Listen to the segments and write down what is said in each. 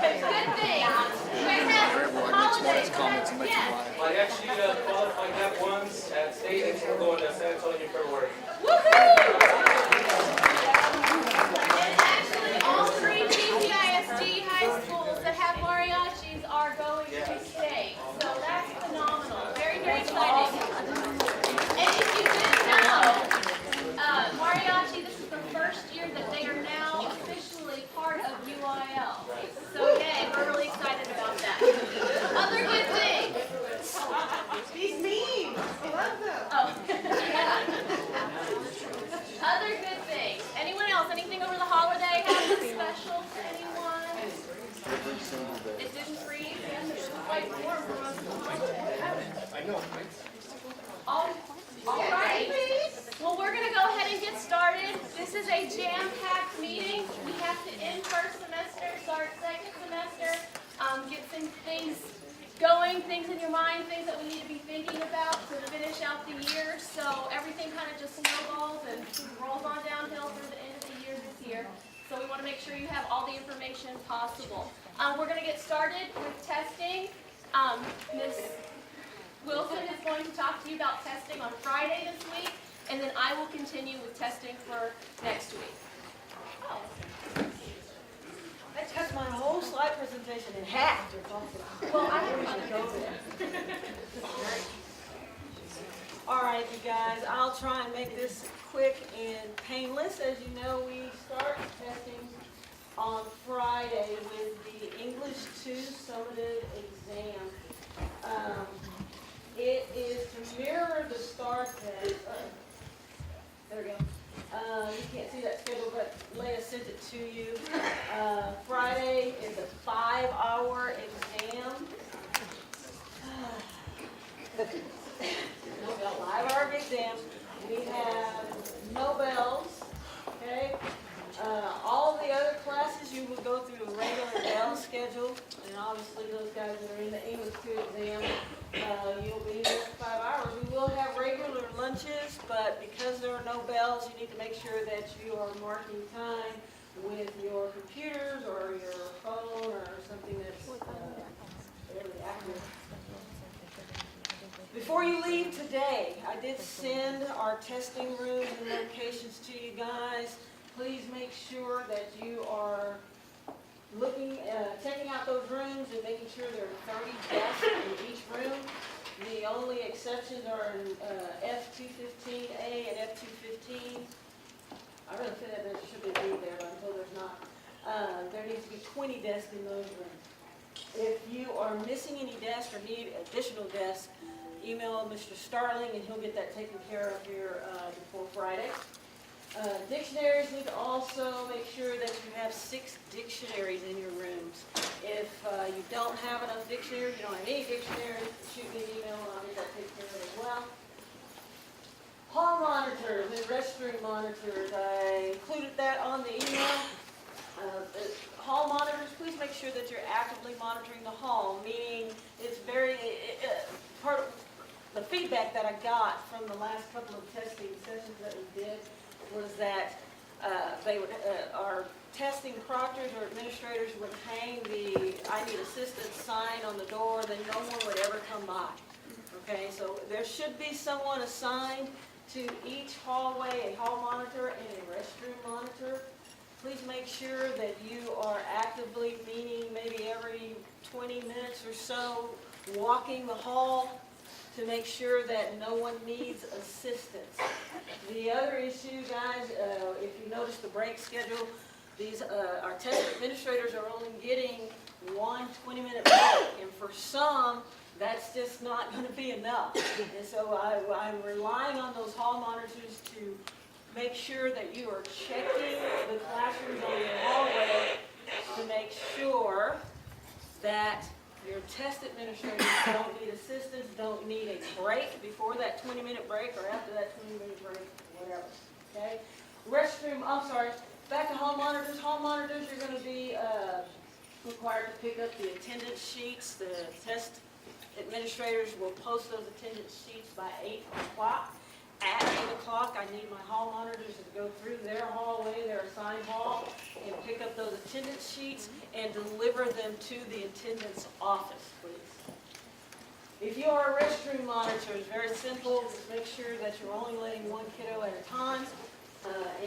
Good thing. You guys have holidays. Yeah. I actually qualified that once at state and we're going to San Antonio, February. Woohoo! And actually, all three PCISD high schools that have mariachis are going to state. So that's phenomenal. Very, very exciting. And if you didn't know, mariachi, this is the first year that they are now officially part of UIL. So yay, we're really excited about that. Other good things. These memes. I love them. Oh. Other good things. Anyone else? Anything over the holiday happen special for anyone? It didn't freeze. Yes, it was quite warm for most of the holiday. I know. All right. Well, we're going to go ahead and get started. This is a jam-packed meeting. We have to end first semester, start second semester, get some things going, things in your mind, things that we need to be thinking about to finish out the year. So everything kind of just snowballs and rolls on downhill through the end of the year this year. So we want to make sure you have all the information possible. We're going to get started with testing. Ms. Wilson is going to talk to you about testing on Friday this week, and then I will continue with testing for next week. Oh. I cut my whole slide presentation in half. Well, I have other go there. All right, you guys, I'll try and make this quick and painless. As you know, we start testing on Friday with the English 2 summative exam. It is to mirror the STAR test. There we go. You can't see that schedule, but Leah sent it to you. Friday is a 5-hour exam. No bell, 5-hour exam. We have no bells. Okay. All the other classes you will go through a regular bell schedule, and obviously those guys that are in the English 2 exam, you'll be there for 5 hours. We will have regular lunches, but because there are no bells, you need to make sure that you are marking time with your computers or your phone or something that's fairly accurate. Before you leave today, I did send our testing rooms and locations to you guys. Please make sure that you are looking, checking out those rooms and making sure there are 30 desks in each room. The only exceptions are in F215A and F215. I really feel that there should be a B there, but until there's not. There needs to be 20 desks in those rooms. If you are missing any desks or need additional desks, email Mr. Starling and he'll get that taken care of here before Friday. Dictionaries need to also make sure that you have 6 dictionaries in your rooms. If you don't have enough dictionaries, you don't have any dictionaries, shoot me an email and I'll get that taken care of as well. Hall monitors and restroom monitors, I included that on the email. Hall monitors, please make sure that you're actively monitoring the hall, meaning it's part of the feedback that I got from the last couple of testing sessions that we did was that our testing proctors or administrators would hang the I need assistance sign on the door, then no one would ever come by. Okay, so there should be someone assigned to each hallway, a hall monitor and a restroom monitor. Please make sure that you are actively, meaning maybe every 20 minutes or so, walking the hall to make sure that no one needs assistance. The other issue, guys, if you notice the break schedule, these our test administrators are only getting 1 20-minute break, and for some, that's just not going to be enough. And so I'm relying on those hall monitors to make sure that you are checking the classrooms on your hallway to make sure that your test administrators don't need assistance, don't need a break before that 20-minute break or after that 20-minute break, whatever. Okay? Back to hall monitors. Hall monitors, you're going to be required to pick up the attendance sheets. The test administrators will post those attendance sheets by 8 o'clock. at 8 o'clock, I need my hall monitors to go through their hallway, their assigned hall, and pick up those attendance sheets and deliver them to the attendance office, please. If you are a restroom monitor, it's very simple. Just make sure that you're only letting one kiddo at a time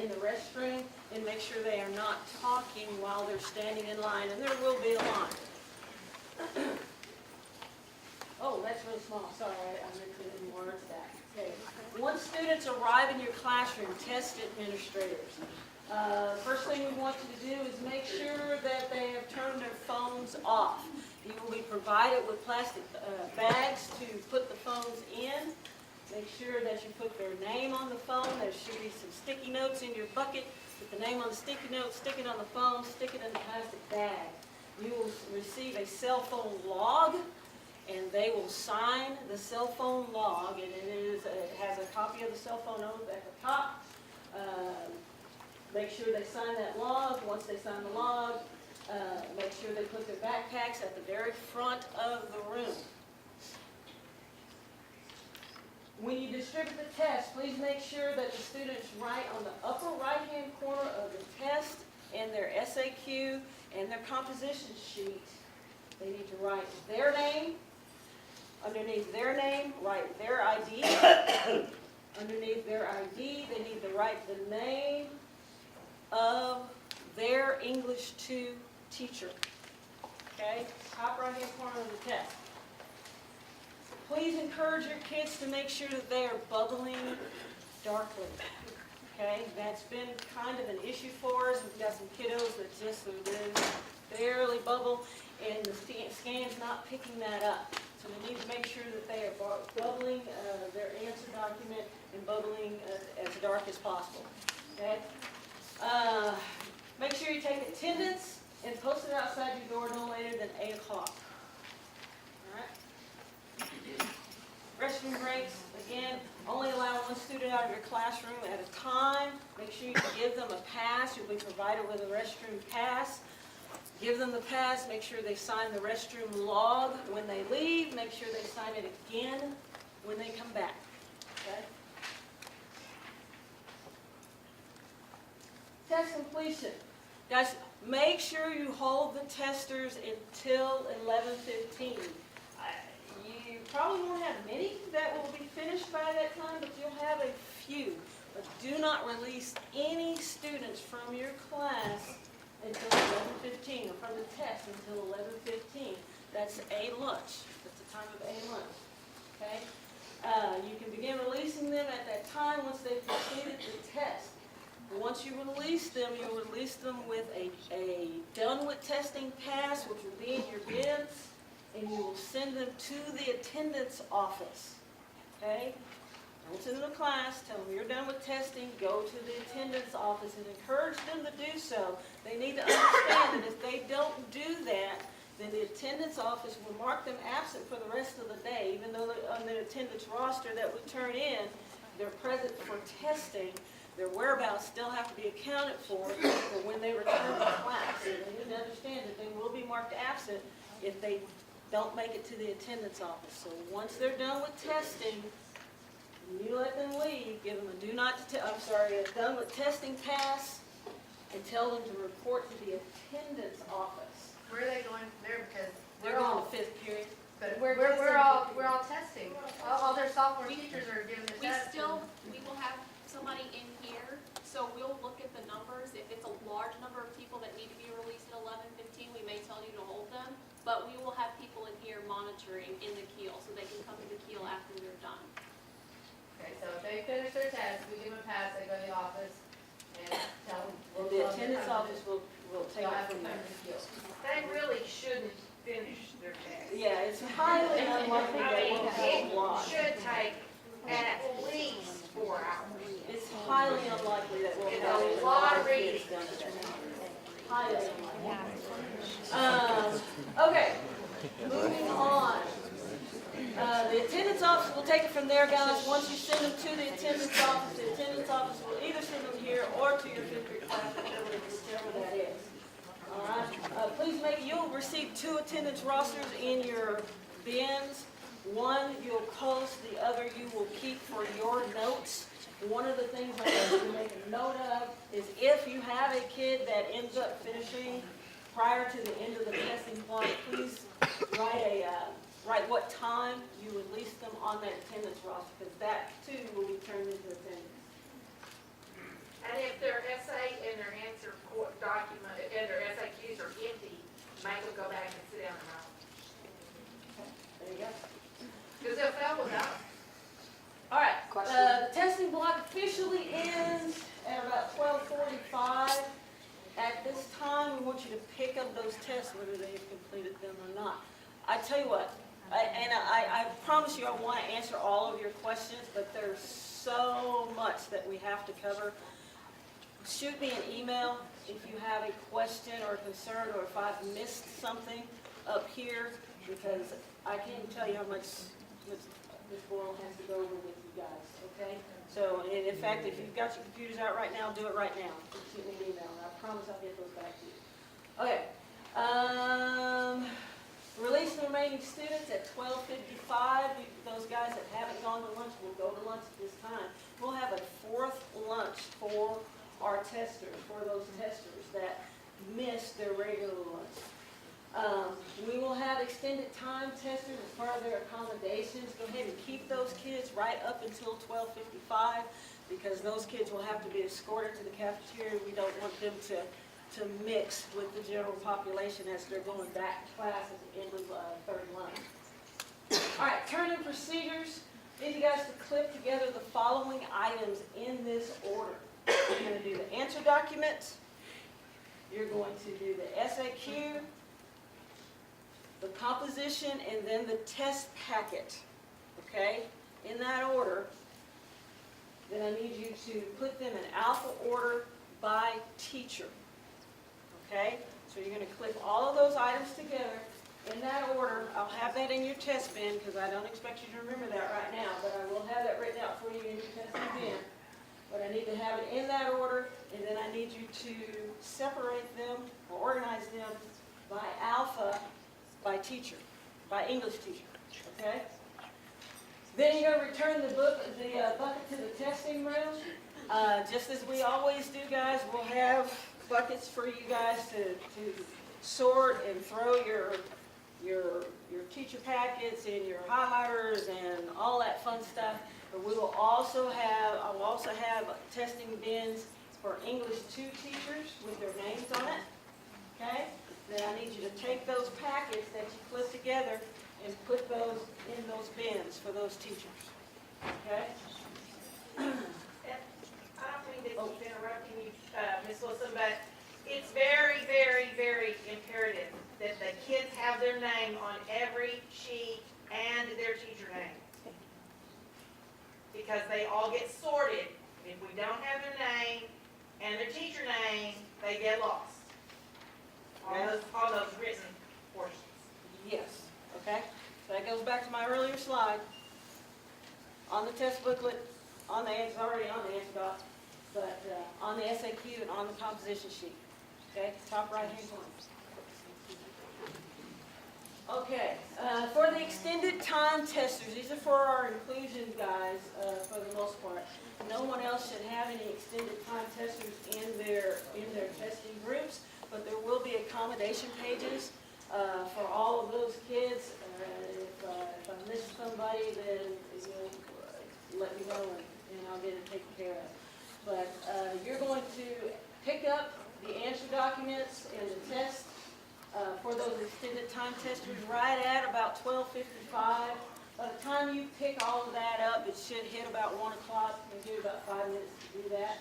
in the restroom, and make sure they are not talking while they're standing in line, and there will be a line. Oh, that's really small. Sorry, I meant to enlarge that. Okay. Once students arrive in your classroom, test administrators. First thing we want you to do is make sure that they have turned their phones off. You will be provided with plastic bags to put the phones in. Make sure that you put their name on the phone. There should be some sticky notes in your bucket. Put the name on the sticky note, stick it on the phone, stick it in the plastic bag. You will receive a cell phone log, and they will sign the cell phone log, and it has a copy of the cell phone oath at the top. Make sure they sign that log. Once they sign the log, make sure they put their backpacks at the very front of the room. When you distribute the test, please make sure that the students write on the upper right-hand corner of the test and their SAQ and their composition sheet. They need to write their name. Underneath their name, write their ID. Underneath their ID, they need to write the name of their English 2 teacher. Okay? Top right-hand corner of the test. Please encourage your kids to make sure that they are bubbling darkly. Okay? That's been kind of an issue for us. We've got some kiddos that just barely bubble, and the scan's not picking that up. So we need to make sure that they are bubbling their answer document and bubbling as dark as possible. Okay? Make sure you take attendance and post it outside your door no later than 8 o'clock. Restroom breaks, again, only allow one student out of your classroom at a time. Make sure you give them a pass. You'll be provided with a restroom pass. Give them the pass. Make sure they sign the restroom log when they leave. Make sure they sign it again when they come back. Okay? Test completion. Guys, make sure you hold the testers until 11:15. You probably won't have many that will be finished by that time, but you'll have a few. But do not release any students from your class until 11:15, or from the test until 11:15. That's a lunch. That's the time of a lunch. Okay? You can begin releasing them at that time once they've completed the test. Once you release them, you'll release them with a done with testing pass, which will be in your bins, and you will send them to the attendance office. Okay? Don't send them to class. Tell them you're done with testing. Go to the attendance office and encourage them to do so. They need to understand that if they don't do that, then the attendance office will mark them absent for the rest of the day, even though on the attendance roster that we turn in, they're present for testing. Their whereabouts still have to be accounted for when they return to class. So they need to understand that they will be marked absent if they don't make it to the attendance office. So once they're done with testing, you let them leave, give them a done with testing pass, and tell them to report to the attendance office. Where are they going from there? Because They're going to 5th period. but we're all testing. All their sophomore teachers are doing the test. We will have somebody in here, so we'll look at the numbers. If it's a large number of people that need to be released at 11:15, we may tell you to hold them, but we will have people in here monitoring in the keel, so they can come to the keel after they're done. Okay, so if they finish their test, we give them a pass, they go to the office and tell them. Well, the attendance office will take They'll it have to from come there. to the keel. They really shouldn't finish their test. Yeah, it's highly unlikely I that mean, we'll have a it lot. should take at least 4 hours. It's highly unlikely that we'll It's have a lot of kids reading. done at that time. Highly unlikely. Okay, moving on. The attendance office will take it from there, guys. Once you send them to the attendance office will either send them here or to your 5th grade class, whichever that is. All right. Please you'll receive 2 attendance rosters in your bins. One you'll post, the other you will keep for your notes. One of the things I want you to make a note of is if you have a kid that ends up finishing prior to the end of the testing block, please write what time you release them on that attendance roster, because that too will be turned into attendance. And if their essay and their answer document, and their SAQs are empty, make them go back and sit down and write. There you go. Because they'll fail without. All right, the testing block officially ends at about 12:45. At this time, we want you to pick up those tests, whether they have completed them or not. I tell you what, I promise you I want to answer all of your questions, but there's so much that we have to cover. Shoot me an email if you have a question or a concern, or if I've missed something up here, because I can't tell you how much Ms. Boyle has to go over with you guys, okay? So, and in fact, if you've got your computers out right now, do it right now. Just shoot me an email, and I promise I'll get those back to you. Okay. Release the remaining students at 12:55. Those guys that haven't gone to lunch will go to lunch at this time. We'll have a fourth lunch for our testers, for those testers that missed their regular lunch. We will have extended time testers as part of their accommodations. Go ahead and keep those kids right up until 12:55, because those kids will have to be escorted to the cafeteria. We don't want them to mix with the general population as they're going back to class at the end of third lunch. All right, turn-in procedures. I need you guys to clip together the following items in this order. You're going to do the answer documents. You're going to do the SAQ, the composition, and then the test packet, okay, in that order. Then I need you to put them in alpha order by teacher, okay? So you're going to clip all of those items together in that order. I'll have that in your test bin, because I don't expect you to remember that right now, but I will have that written out for you in your testing bin. But I need to have it in that order, and then I need you to separate them or organize them by alpha, by teacher, by English teacher, okay? Then you're going to return the bucket to the testing room. Just as we always do, guys, we'll have buckets for you guys to sort and throw your teacher packets and your highlighters and all that fun stuff. But we will also have, I will also have testing bins for English 2 teachers with their names on it, okay? Then I need you to take those packets that you clip together and put those in those bins for those teachers, okay? I don't mean to keep interrupting you, Ms. Wilson, but it's very, very, very imperative that the kids have their name on every sheet and their teacher name. Because they all get sorted. If we don't have their name and their teacher name, they get lost on those written portions. Yes, okay? So that goes back to my earlier slide. On the test booklet, on the answer, already on the answer doc, but on the SAQ and on the composition sheet, okay? Top right-hand corner. Okay, for the extended time testers, these are for our inclusion guys for the most part. No one else should have any extended time testers in their testing groups, but there will be accommodation pages for all of those kids. If I miss somebody, then let me know and I'll get it taken care of. But you're going to pick up the answer documents and the test for those extended time testers right at about 12:55. By the time you pick all of that up, it should hit about 1 o'clock. It'll give you about 5 minutes to do that.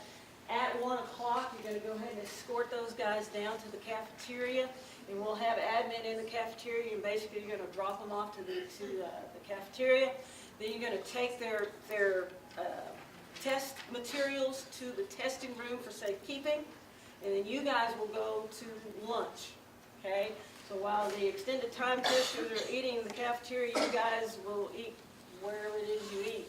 At 1 o'clock, you're going to go ahead and escort those guys down to the cafeteria, and we'll have admin in the cafeteria, and basically you're going to drop them off to the cafeteria. Then you're going to take their test materials to the testing room for safekeeping, and then you guys will go to lunch. Okay, so while the extended time testers are eating in the cafeteria, you guys will eat wherever it is you eat.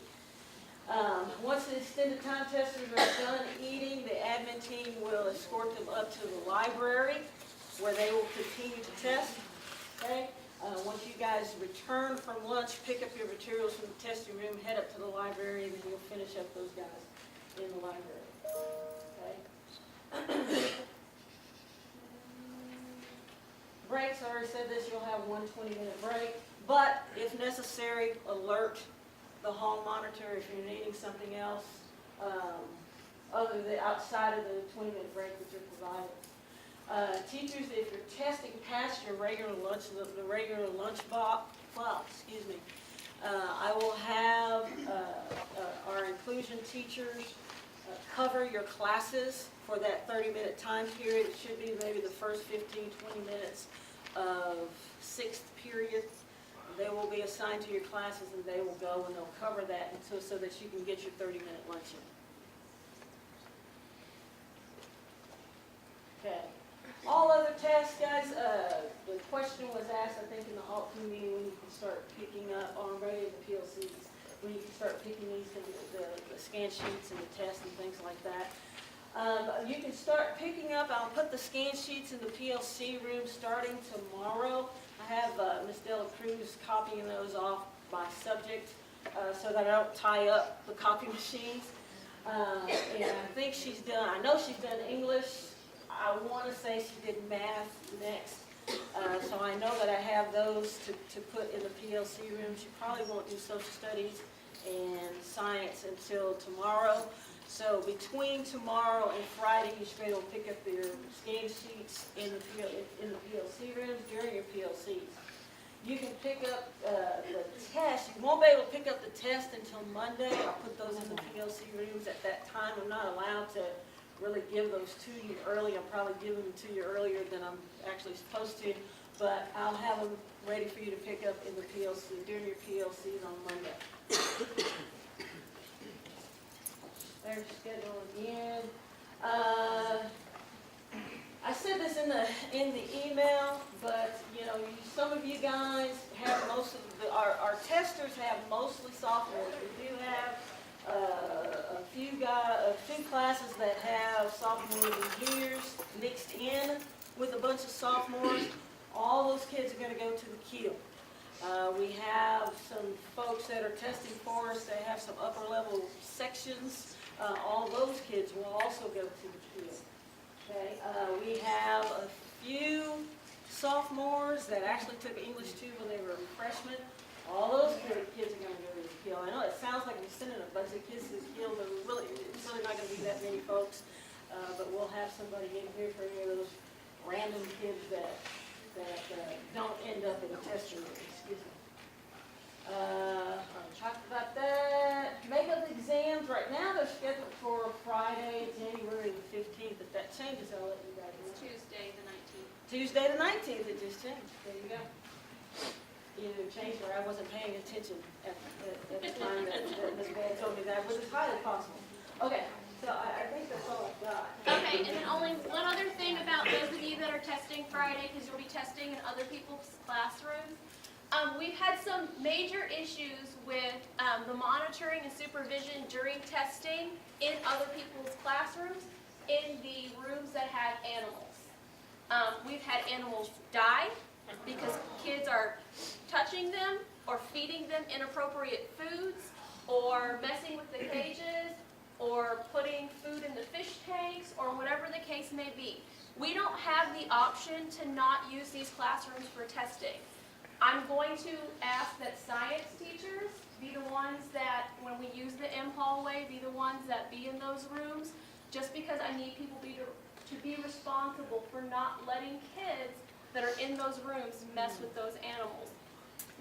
Once the extended time testers are done eating, the admin team will escort them up to the library where they will continue to test. Okay, once you guys return from lunch, pick up your materials from the testing room, head up to the library, and then you'll finish up those guys in the library. Okay? Breaks, I already said this, you'll have 1 20-minute break, but if necessary, alert the hall monitor if you're needing something else, other than outside of the 20-minute break that you're provided. Teachers, if you're testing past your regular lunch, the regular lunch box, I will have our inclusion teachers cover your classes for that 30-minute time period. It should be maybe the first 15, 20 minutes of 6th period. They will be assigned to your classes and they will go and they'll cover that until, so that you can get your 30-minute lunch in. Okay. All other tests, guys, the question was asked, I think, in the alt meeting, when you can start picking up on radio and PLCs, when you can start picking these, the scan sheets and the tests and things like that. You can start picking up, I'll put the scan sheets in the PLC room starting tomorrow. I have Ms. Della Cruz copying those off by subject so that I don't tie up the copy machines. And I think she's done, I know she's done English. I want to say she did math next. So I know that I have those to put in the PLC room. She probably won't do social studies and science until tomorrow. So between tomorrow and Friday, you should be able to pick up your scan sheets in the PLC rooms during your PLCs. You can pick up the test. You won't be able to pick up the test until Monday. I'll put those in the PLC rooms at that time. I'm not allowed to really give those to you early. I'll probably give them to you earlier than I'm actually supposed to, but I'll have them ready for you to pick up in the PLC, during your PLCs on Monday. There's your schedule again. I said this in the email, but you know, some of you guys have most of our testers have mostly sophomores. We do have a few classes that have sophomores and juniors mixed in with a bunch of sophomores. All those kids are going to go to the Keel. We have some folks that are testing for us. They have some upper level sections. All those kids will also go to the Keel. Okay. We have a few sophomores that actually took English 2 when they were freshmen. All those kids are going to go to the Keel. I know it sounds like I'm sending a bunch of kids to the Keel, but it's really not going to be that many folks. But we'll have somebody in here for any of those random kids that don't end up in the test room. Excuse me. I talked about that. Makeup exams right now they're scheduled for Friday, January the 15th. If that changes, I'll let you guys know. Tuesday the 19th. Tuesday the 19th. It just changed. There you go. Either changed or I wasn't paying attention at the time that Ms. Bell told me that, but it's highly possible. Okay, so I think that's all I've got. Okay, and then only one other thing about those of you that are testing Friday, because you'll be testing in other people's classrooms. We've had some major issues with the monitoring and supervision during testing in other people's classrooms in the rooms that have animals. We've had animals die because kids are touching them or feeding them inappropriate foods or messing with the cages or putting food in the fish tanks or whatever the case may be. We don't have the option to not use these classrooms for testing. I'm going to ask that science teachers be the ones that, when we use the M hallway, be the ones that be in those rooms, just because I need people to be responsible for not letting kids that are in those rooms mess with those animals.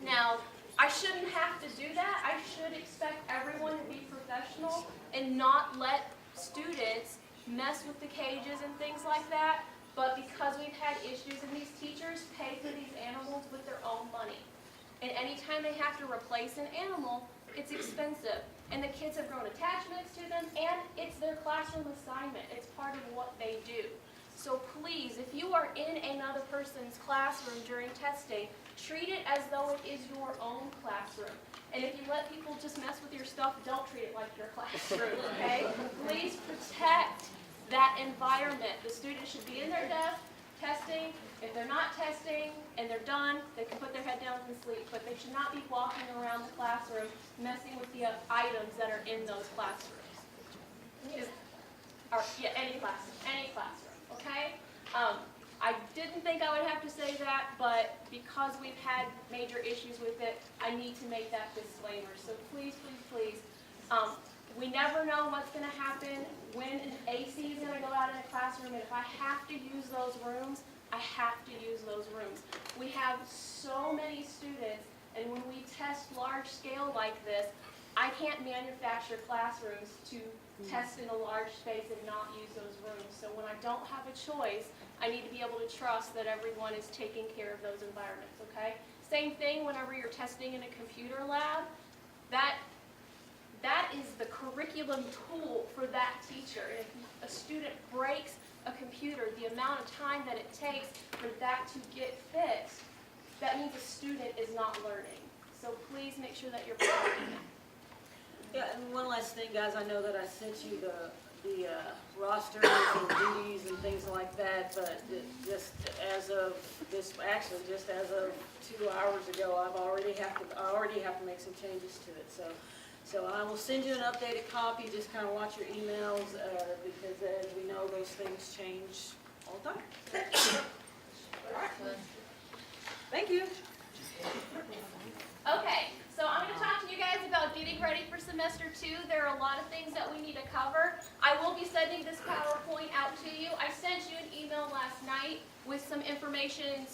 Now, I shouldn't have to do that. I should expect everyone to be professional and not let students mess with the cages and things like that. But because we've had issues and these teachers pay for these animals with their own money. And anytime they have to replace an animal, it's expensive. And the kids have grown attachments to them, and it's their classroom assignment. It's part of what they do. So please, if you are in another person's classroom during testing, treat it as though it is your own classroom. And if you let people just mess with your stuff, don't treat it like your classroom, okay? Please protect that environment. The students should be in their desk, testing, If they're not testing and they're done, they can put their head down and sleep, but they should not be walking around the classroom messing with the items that are in those classrooms. Yeah, any classroom, okay? I didn't think I would have to say that, but because we've had major issues with it, I need to make that disclaimer. So please, please, please, we never know what's going to happen, when an AC is going to go out in a classroom, and if I have to use those rooms, I have to use those rooms. We have so many students, and when we test large scale like this, I can't manufacture classrooms to test in a large space and not use those rooms. So when I don't have a choice, I need to be able to trust that everyone is taking care of those environments, okay? Same thing whenever you're testing in a computer lab. That is the curriculum tool for that teacher. If a student breaks a computer, the amount of time that it takes for that to get fixed, that means a student is not learning. So please make sure that you're providing that. Yeah, and one last thing, guys, I know that I sent you the rosters and duties and things like that, but just as of this, actually just as of 2 hours ago, I already have to make some changes to it. So I will send you an updated copy. Just kind of watch your emails because as we know, those things change all the time. All right. Thank you. Okay, so I'm going to talk to you guys about getting ready for semester 2. There are a lot of things that we need to cover. I will be sending this PowerPoint out to you. I sent you an email last night with some information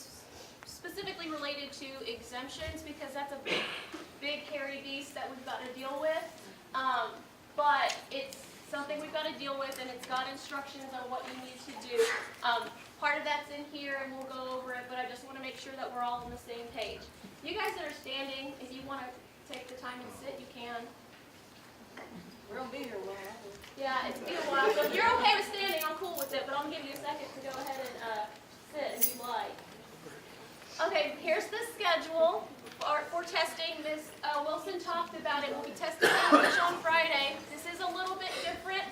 specifically related to exemptions because that's a big hairy beast that we've got to deal with. But it's something we've got to deal with, and it's got instructions on what you need to do. Part of that's in here, and we'll go over it, but I just want to make sure that we're all on the same page. You guys that are standing, if you want to take the time and sit, you can. We're going to be here a while. Yeah, it's been a while. So if you're okay with standing, I'm cool with it, but I'm going to give you a second to go ahead and sit if you like. Okay, here's the schedule for testing. Ms. Wilson talked about it. We'll be testing English on Friday. This is a little bit different.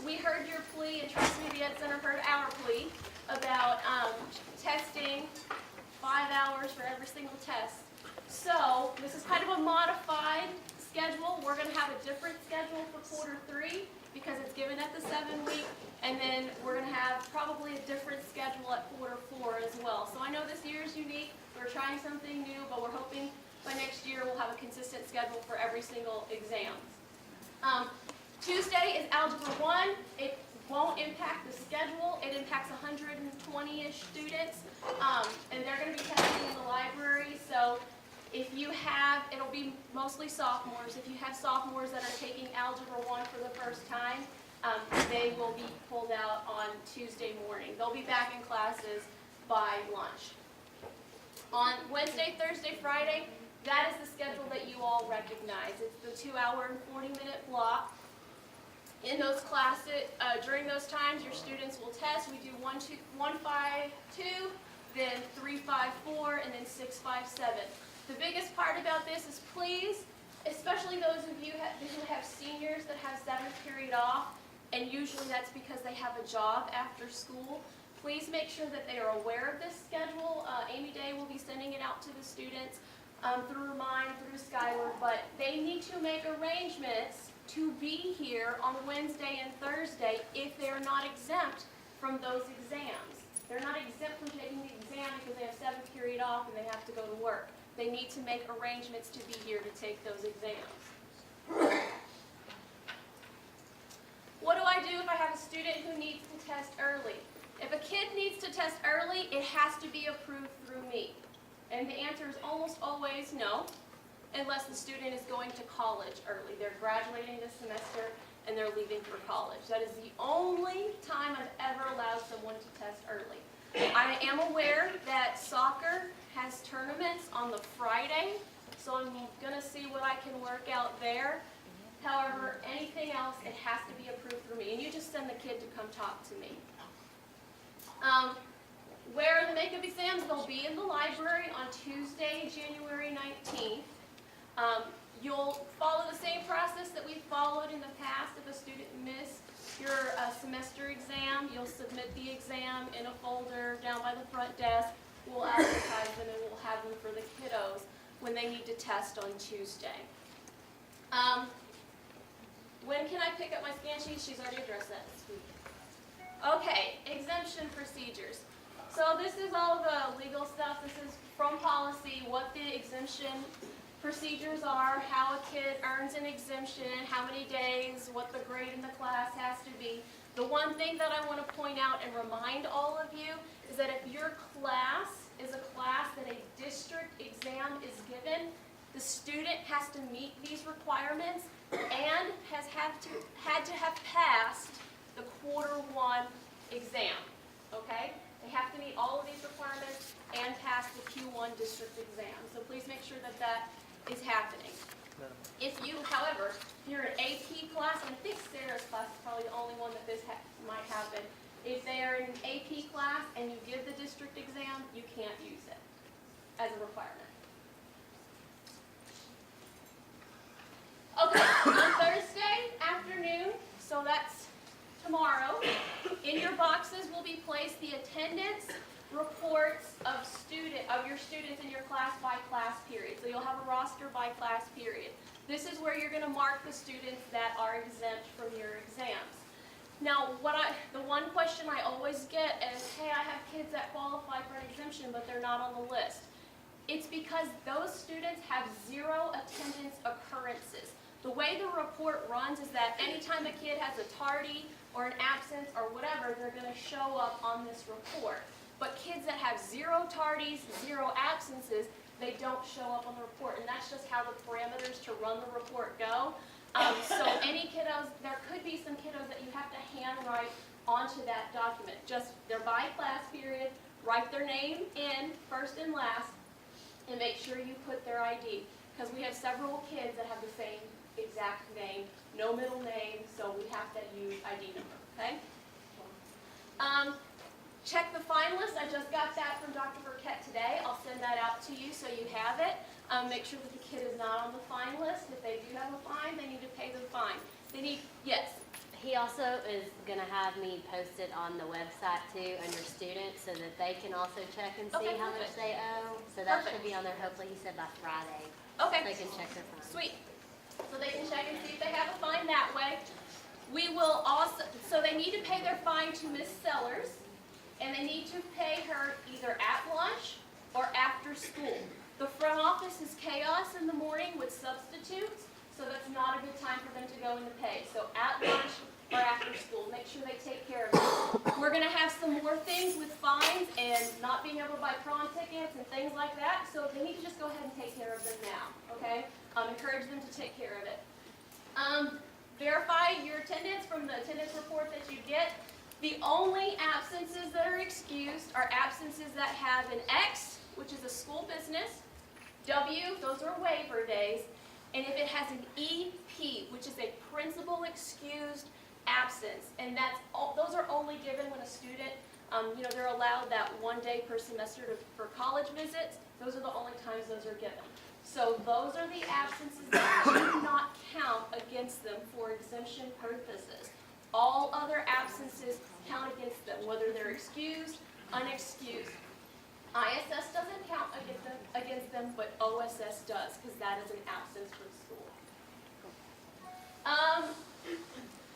We heard your plea, and trust me, the Ed Center heard our plea about testing 5 hours for every single test. So this is kind of a modified schedule. We're going to have a different schedule for quarter 3 because it's given at the 7-week, and then we're going to have probably a different schedule at quarter 4 as well. So I know this year is unique. We're trying something new, but we're hoping by next year we'll have a consistent schedule for every single exam. Tuesday is Algebra 1. It won't impact the schedule. It impacts 120-ish students, and they're going to be testing in the library. So if you have, it'll be mostly sophomores. If you have sophomores that are taking Algebra 1 for the first time, they will be pulled out on Tuesday morning. They'll be back in classes by lunch. On Wednesday, Thursday, Friday, that is the schedule that you all recognize. It's the 2-hour and 40-minute block. In those classes, during those times, your students will test. We do 1, 2, 1, 5, 2, then 3, 5, 4, and then 6, 5, 7. The biggest part about this is please, especially those of you who have seniors that have 7th period off, and usually that's because they have a job after school, please make sure that they are aware of this schedule. Amy Day will be sending it out to the students through mine, through Skyward, but they need to make arrangements to be here on Wednesday and Thursday if they're not exempt from those exams. They're not exempt from taking the exam because they have 7th period off and they have to go to work. They need to make arrangements to be here to take those exams. What do I do if I have a student who needs to test early? If a kid needs to test early, it has to be approved through me. And the answer is almost always no, unless the student is going to college early. They're graduating this semester and they're leaving for college. That is the only time I've ever allowed someone to test early. I am aware that soccer has tournaments on the Friday, so I'm going to see what I can work out there. However, anything else, it has to be approved through me. And you just send the kid to come talk to me. Where are the makeup exams? They'll be in the library on Tuesday, January 19th. You'll follow the same process that we've followed in the past if a student missed your semester exam. You'll submit the exam in a folder down by the front desk. We'll advertise them and we'll have them for the kiddos when they need to test on Tuesday. When can I pick up my scan sheet? She's already addressed that this week. Okay, exemption procedures. So this is all the legal stuff. This is from policy, what the exemption procedures are, how a kid earns an exemption, how many days, what the grade in the class has to be. The one thing that I want to point out and remind all of you is that if your class is a class that a district exam is given, the student has to meet these requirements and had to have passed the quarter 1 exam, okay? They have to meet all of these requirements and pass the Q1 district exam. So please make sure that that is happening. If you, however, if you're an AP class, and I think Sarah's class is probably the only one that this might happen. If they are in an AP class and you give the district exam, you can't use it as a requirement. Okay, on Thursday afternoon, so that's tomorrow, in your boxes will be placed the attendance reports of your students in your class by class period. So you'll have a roster by class period. This is where you're going to mark the students that are exempt from your exams. Now, the one question I always get is, hey, I have kids that qualify for an exemption, but they're not on the list. It's because those students have 0 attendance occurrences. The way the report runs is that anytime a kid has a tardy or an absence or whatever, they're going to show up on this report. But kids that have 0 tardies, 0 absences, they don't show up on the report. And that's just how the parameters to run the report go. So any kiddos, there could be some kiddos that you have to handwrite onto that document. Just their by class period, write their name in first and last, and make sure you put their ID. Because we have several kids that have the same exact name, no middle name, so we have to use ID number, okay? Check the finalists. I just got that from Dr. Burkett today. I'll send that out to you so you have it. Make sure that the kid is not on the fine list. If they do have a fine, they need to pay the fine. They need, yes? He also is going to have me post it on the website too under students so that they can also check and see Okay, how much perfect. they owe. So that Perfect. should be on there hopefully, he said by Friday. Okay. They can check their fine. Sweet. So they can check and see if they have a fine that way. We will also, so they need to pay their fine to Miss Sellers, and they need to pay her either at lunch or after school. The front office is chaos in the morning with substitutes, so that's not a good time for them to go in to pay. So at lunch or after school, make sure they take care of it. We're going to have some more things with fines and not being able to buy prawn tickets and things like that, so they need to just go ahead and take care of them now, okay? Encourage them to take care of it. Verify your attendance from the attendance report that you get. The only absences that are excused are absences that have an X, which is a school business, W, those are waiver days, and if it has an EP, which is a principal excused absence, and those are only given when a student, they're allowed that 1 day per semester for college visits. Those are the only times those are given. So those are the absences that do not count against them for exemption purposes. All other absences count against them, whether they're excused, unexcused. ISS doesn't count against them, but OSS does, because that is an absence for the school.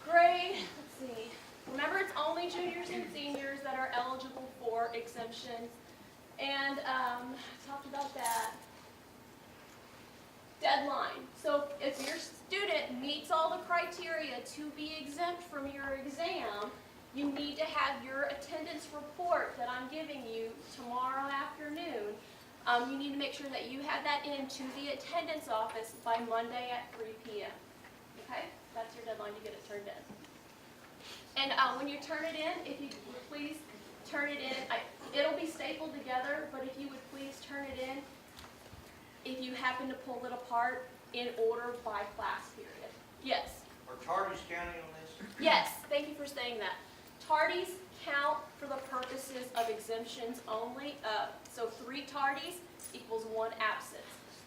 Grade, let's see. Remember, it's only juniors and seniors that are eligible for exemptions. And I talked about that. Deadline. So if your student meets all the criteria to be exempt from your exam, you need to have your attendance report that I'm giving you tomorrow afternoon. You need to make sure that you have that into the attendance office by Monday at 3 p.m. Okay? That's your deadline to get it turned in. And when you turn it in, if you would please turn it in. It'll be stapled together, but if you would please turn it in if you happen to pull it apart in order by class period. Yes? Are tardies counting on this? Yes, thank you for saying that. Tardies count for the purposes of exemptions only. So 3 tardies equals 1 absence.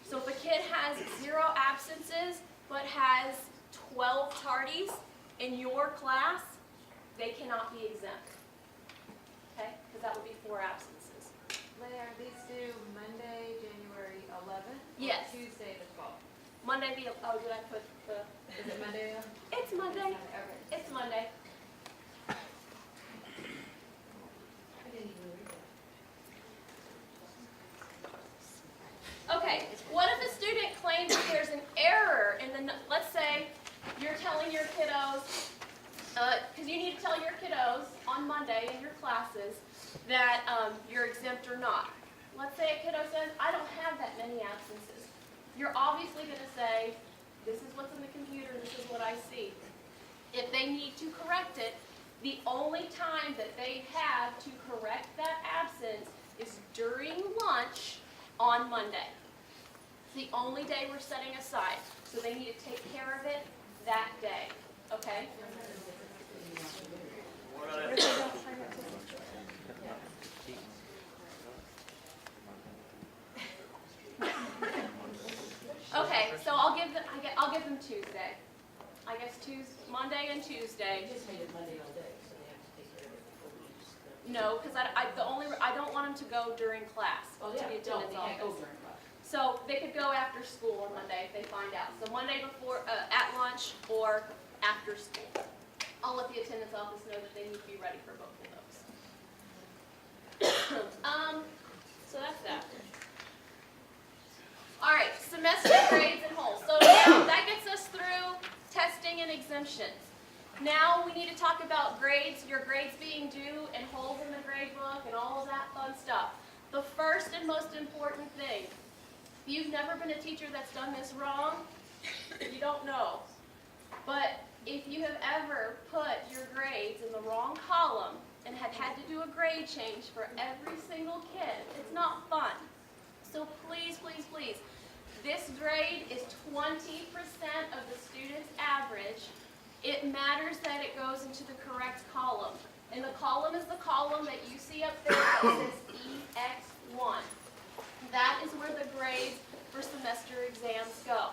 So if a kid has 0 absences but has 12 tardies in your class, they cannot be exempt. Okay, because that would be 4 absences. Leah, are these due Monday, January 11th? Yes. Or Tuesday the 12th? Monday the, oh, did I put the, Is it Monday? it's Monday, Okay. it's Monday. I didn't even read that. Okay, what if a student claims that there's an error in the, let's say you're telling your kiddos, because you need to tell your kiddos on Monday in your classes that you're exempt or not. Let's say a kiddo says, I don't have that many absences. You're obviously going to say, this is what's in the computer, this is what I see. If they need to correct it, the only time that they have to correct that absence is during lunch on Monday. It's the only day we're setting aside. So they need to take care of it that day, okay? Okay, so I'll give them Tuesday. I guess Monday and Tuesday. just made it Monday all day, so they have to take care of it before we use them. No, because I don't want them to go during class. Oh, to yeah, the no, attendance they can't go office. during class. So they could go after school on Monday if they find out. So Monday before, at lunch or after school. I'll let the attendance office know that they need to be ready for both of those. So that's that. All right, semester grades and whole. So now that gets us through testing and exemptions. Now we need to talk about grades, your grades being due and holes in the grade book and all of that fun stuff. The first and most important thing, if you've never been a teacher that's done this wrong, you don't know. But if you have ever put your grades in the wrong column and have had to do a grade change for every single kid, it's not fun. So please, please, please, this grade is 20% of the student's average. It matters that it goes into the correct column. And the column is the column that you see up there that says EX1. That is where the grades for semester exams go.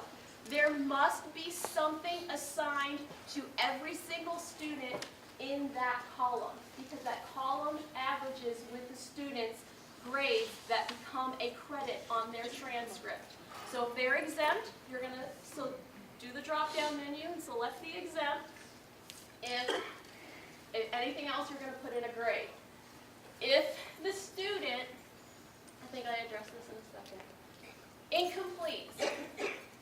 There must be something assigned to every single student in that column, because that column averages with the student's grades that become a credit on their transcript. So if they're exempt, you're going to do the drop-down menu and select the exempt. If anything else, you're going to put in a grade. If the student, I think I addressed this in a second, incompletes.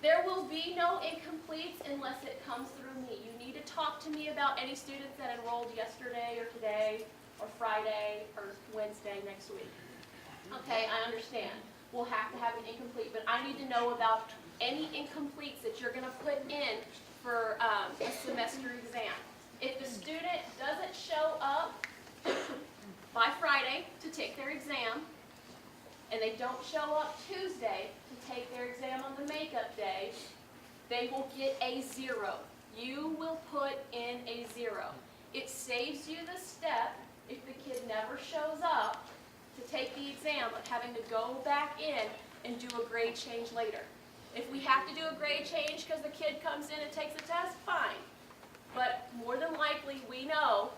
There will be no incompletes unless it comes through me. You need to talk to me about any students that enrolled yesterday or today or Friday or Wednesday next week. Okay, I understand. We'll have to have an incomplete, but I need to know about any incompletes that you're going to put in for a semester exam. If the student doesn't show up by Friday to take their exam, and they don't show up Tuesday to take their exam on the makeup day, they will get a 0. You will put in a 0. It saves you the step, if the kid never shows up to take the exam, of having to go back in and do a grade change later. If we have to do a grade change because the kid comes in and takes a test, fine. But more than likely, we know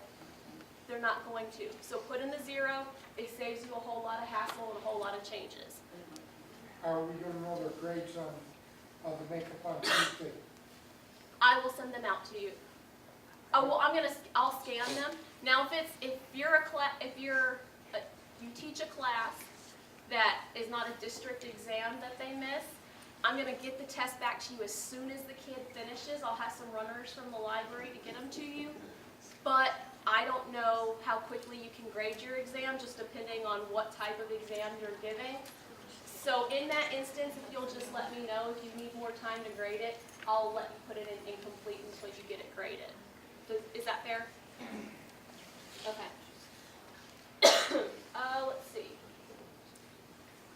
they're not going to. So put in the 0. It saves you a whole lot of hassle and a whole lot of changes. How are we gonna know their grades on the makeup on Tuesday? I will send them out to you. Oh, well, I'll scan them. Now, if you teach a class that is not a district exam that they miss, I'm gonna get the test back to you as soon as the kid finishes. I'll have some runners from the library to get them to you. But I don't know how quickly you can grade your exam, just depending on what type of exam you're giving. So in that instance, if you'll just let me know if you need more time to grade it, I'll let you put it in incomplete until you get it graded. Is that fair? Okay. Let's see.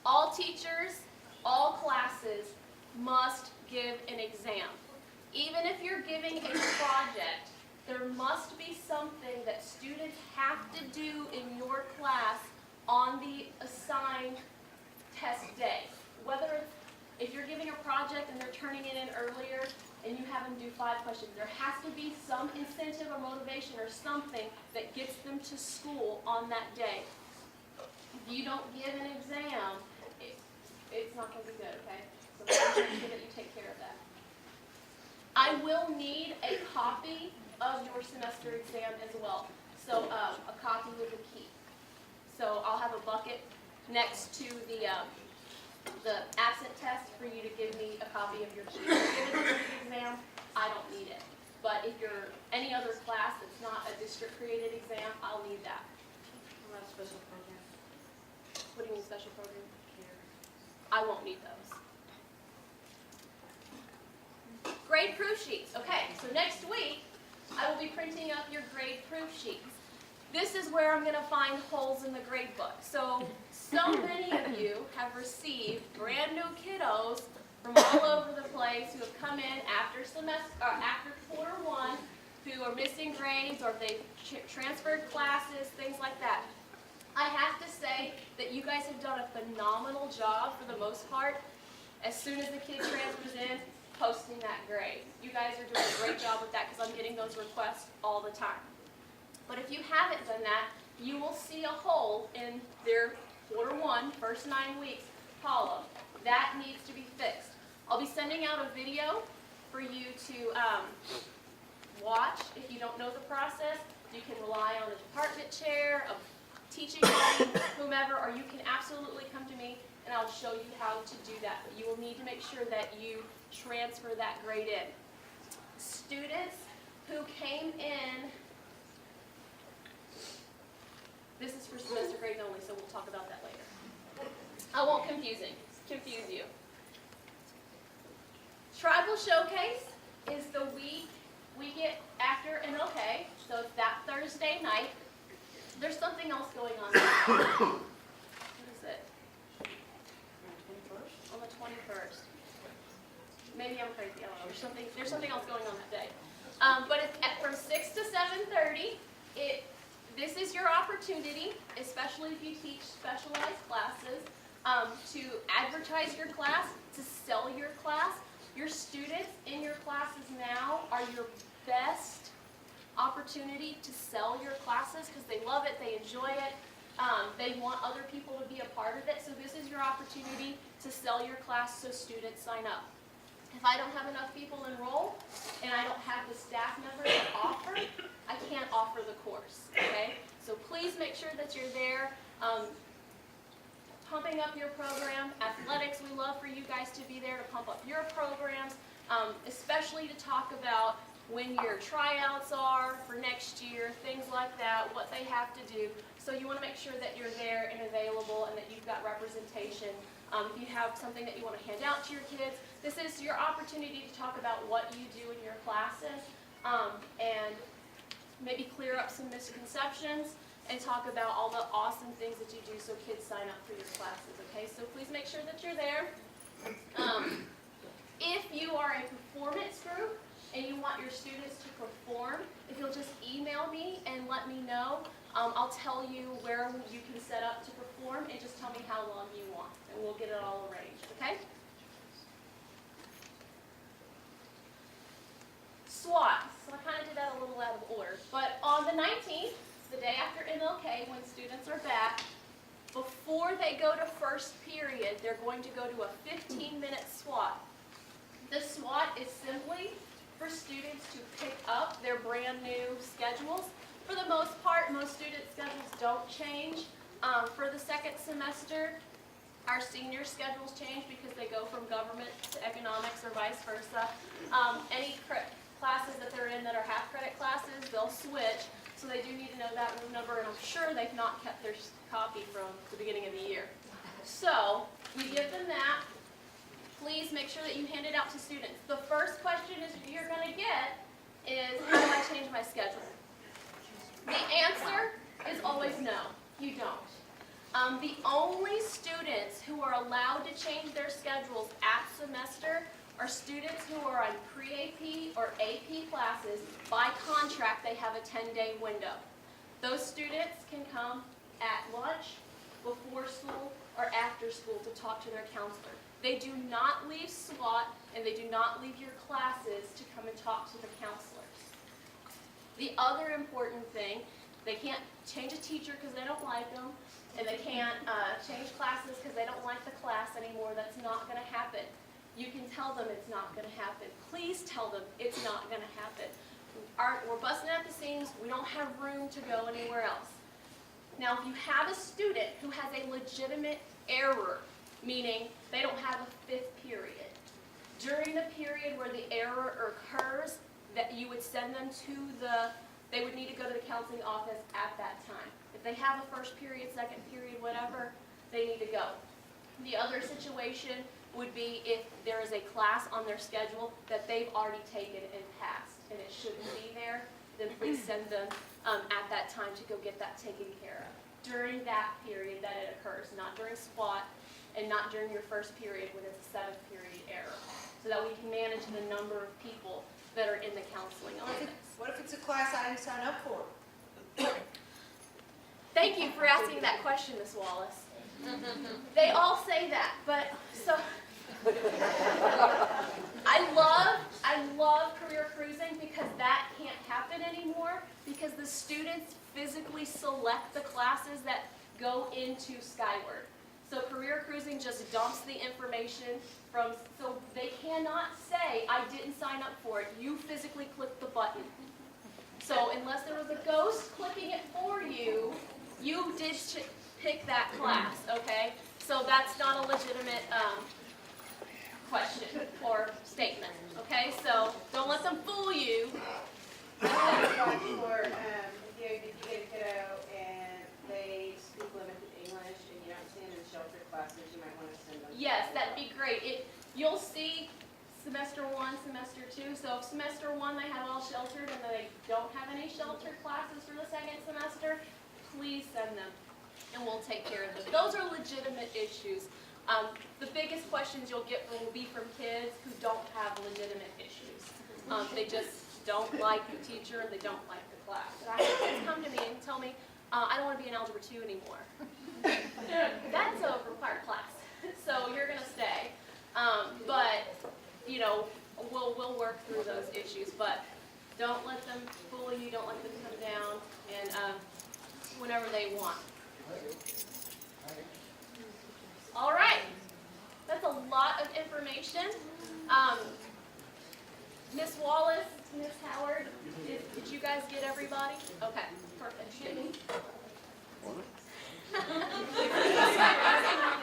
All teachers, all classes must give an exam. Even if you're giving a project, there must be something that students have to do in your class on the assigned test day. Whether if you're giving a project and they're turning it in earlier, and you have them do 5 questions. There has to be some incentive or motivation or something that gets them to school on that day. If you don't give an exam, it's not going to be good, okay? So please make sure that you take care of that. I will need a copy of your semester exam as well. So a copy with a key. So I'll have a bucket next to the absent test for you to give me a copy of your key. If you give it to the exam, I don't need it. But if you're any other class that's not a district-created exam, I'll need that. What about special program? What do you mean special program? I won't need those. Grade proof sheets. Okay, so next week, I will be printing up your grade proof sheets. This is where I'm going to find holes in the grade book. So many of you have received brand new kiddos from all over the place who have come in after quarter 1, who are missing grades, or if they've transferred classes, things like that. I have to say that you guys have done a phenomenal job for the most part. As soon as the kid transfers in, posting that grade. You guys are doing a great job with that because I'm getting those requests all the time. But if you haven't done that, you will see a hole in their quarter 1, first 9 weeks column. That needs to be fixed. I'll be sending out a video for you to watch. If you don't know the process, you can rely on a department chair, a teaching buddy, whomever, or you can absolutely come to me and I'll show you how to do that. But you will need to make sure that you transfer that grade in. Students who came in, this is for semester grades only, so we'll talk about that later. I won't confuse you. Tribal Showcase is the week we get after MLK, so it's that Thursday night. There's something else going on. What is it? On the 21st. Maybe I'm crazy. I don't know. There's something else going on that day. But it's from 6 to 7:30. This is your opportunity, especially if you teach specialized classes, to advertise your class, to sell your class. Your students in your classes now are your best opportunity to sell your classes because they love it, they enjoy it, they want other people to be a part of it. So this is your opportunity to sell your class so students sign up. If I don't have enough people enroll and I don't have the staff member to offer, I can't offer the course, okay? So please make sure that you're there, pumping up your program. Athletics, we love for you guys to be there to pump up your programs, especially to talk about when your tryouts are for next year, things like that, what they have to do. So you want to make sure that you're there and available and that you've got representation. If you have something that you want to hand out to your kids, this is your opportunity to talk about what you do in your classes, and maybe clear up some misconceptions and talk about all the awesome things that you do so kids sign up for your classes, okay? So please make sure that you're there. If you are a performance group and you want your students to perform, if you'll just email me and let me know, I'll tell you where you can set up to perform and just tell me how long you want, and we'll get it all arranged, okay? SWAT. So I kind of did that a little out of order. But on the 19th, the day after MLK, when students are back, before they go to first period, they're going to go to a 15-minute SWAT. The SWAT is simply for students to pick up their brand new schedules. For the most part, most student schedules don't change. For the second semester, our senior schedules change because they go from government to economics or vice versa. Any classes that they're in that are half-credit classes, they'll switch. So they do need to know that room number, and I'm sure they've not kept their copy from the beginning of the year. So you give them that. Please make sure that you hand it out to students. The first question you're going to get is, how do I change my schedule? The answer is always no, you don't. The only students who are allowed to change their schedules at semester are students who are on pre-AP or AP classes. By contract, they have a 10-day window. Those students can come at lunch, before school, or after school to talk to their counselor. They do not leave SWAT and they do not leave your classes to come and talk to the counselors. The other important thing, they can't change a teacher because they don't like them, and they can't change classes because they don't like the class anymore. That's not going to happen. You can tell them it's not going to happen. Please tell them it's not going to happen. We're busting at the seams. We don't have room to go anywhere else. Now, if you have a student who has a legitimate error, meaning they don't have a 5th period, during the period where the error occurs, that you would send them to they would need to go to the counseling office at that time. If they have a 1st period, 2nd period, whatever, they need to go. The other situation would be if there is a class on their schedule that they've already taken and passed, and it shouldn't be there, then please send them at that time to go get that taken care of. During that period that it occurs, not during SWAT, and not during your 1st period when it's a 7th period error, so that we can manage the number of people that are in the counseling office. What if it's a class I didn't sign up for? Thank you for asking that question, Ms. Wallace. They all say that, but so I love career cruising because that can't happen anymore because the students physically select the classes that go into Skyward. So career cruising just dumps the information so they cannot say, I didn't sign up for it. You physically clicked the button. So unless there was a ghost clicking it for you, you did pick that class, okay? So that's not a legitimate question or statement, okay? So don't let them fool you. For, if you get a kiddo and they speak limited English and you don't see them in shelter classes, you might want to send them. Yes, that'd be great. You'll see semester 1, semester 2. So if semester 1 they have all sheltered and they don't have any sheltered classes for the 2nd semester, please send them and we'll take care of them. Those are legitimate issues. The biggest questions you'll get will be from kids who don't have legitimate issues. They just don't like the teacher and they don't like the class. And I have kids come to me and tell me, I don't want to be in Algebra 2 anymore. That's a required class, so you're going to stay. But, you know, we'll work through those issues, but don't let them fool you, don't let them come down, and whenever they want. All right, that's a lot of information. Miss Wallace, Miss Howard, did you guys get everybody? Okay, perfect. Get me.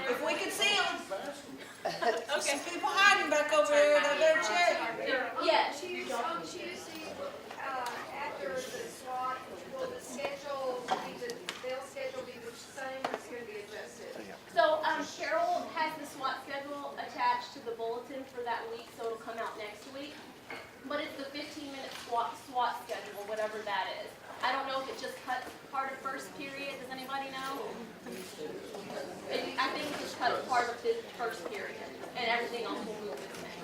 If we could see them. Okay. Some people hiding back over there, they better check. Yes. On Tuesday, after the SWAT, will the schedule they'll schedule be the same, or it's going to be adjusted? So Carol has the SWAT schedule attached to the bulletin for that week, so it'll come out next week. But it's the 15-minute SWAT schedule, whatever that is. I don't know if it just cuts part of 1st period. Does anybody know? I think it just cuts part of the 1st period, and everything else will move the same.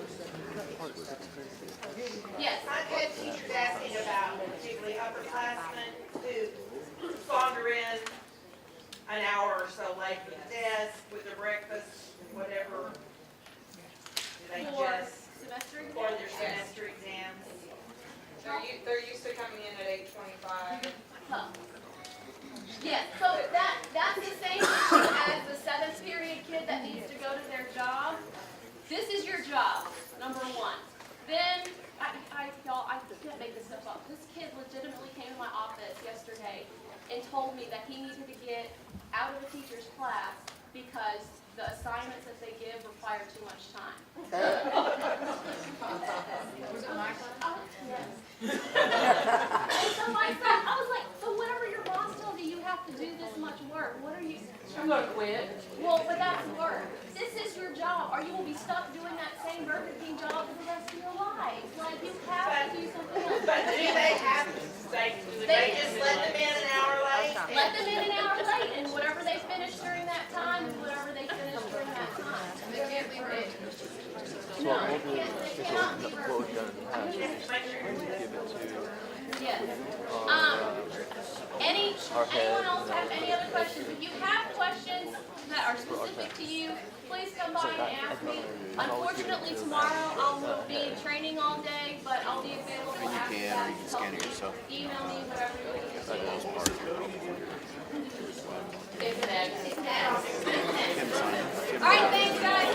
Yes. I've had teachers asking about particularly upperclassmen who wander in an hour or so late from the desk with their breakfast, whatever. Do they For just, semester exam? or their semester exams? They're used to coming in at 8:25. Huh. Yes, so that's the same issue as the 7th period kid that needs to go to their job. This is your job, number 1. Then, y'all, I can't make this stuff up. This kid legitimately came to my office yesterday and told me that he needed to get out of the teacher's class because the assignments that they give require too much time. Was it my class? Yes. And so my son, I was like, so whenever your boss tells you you have to do this much work, what are you? I'm gonna quit. Well, but that's work. This is your job, or you will be stuck doing that same Burger King job for the rest of your life. Like, you have to do something else. But do they have, do they just let them in an hour late? Let them in an hour late, and whatever they finish during that time is whatever they finish during that time. They can't leave it. No, they cannot be removed. Yes. Anyone else have any other questions? If you have questions that are specific to you, please come by and ask me. Unfortunately, tomorrow I will be training all day, but I'll be available after that. You can scan it yourself. Email me, whatever you need. All right, thanks, guys.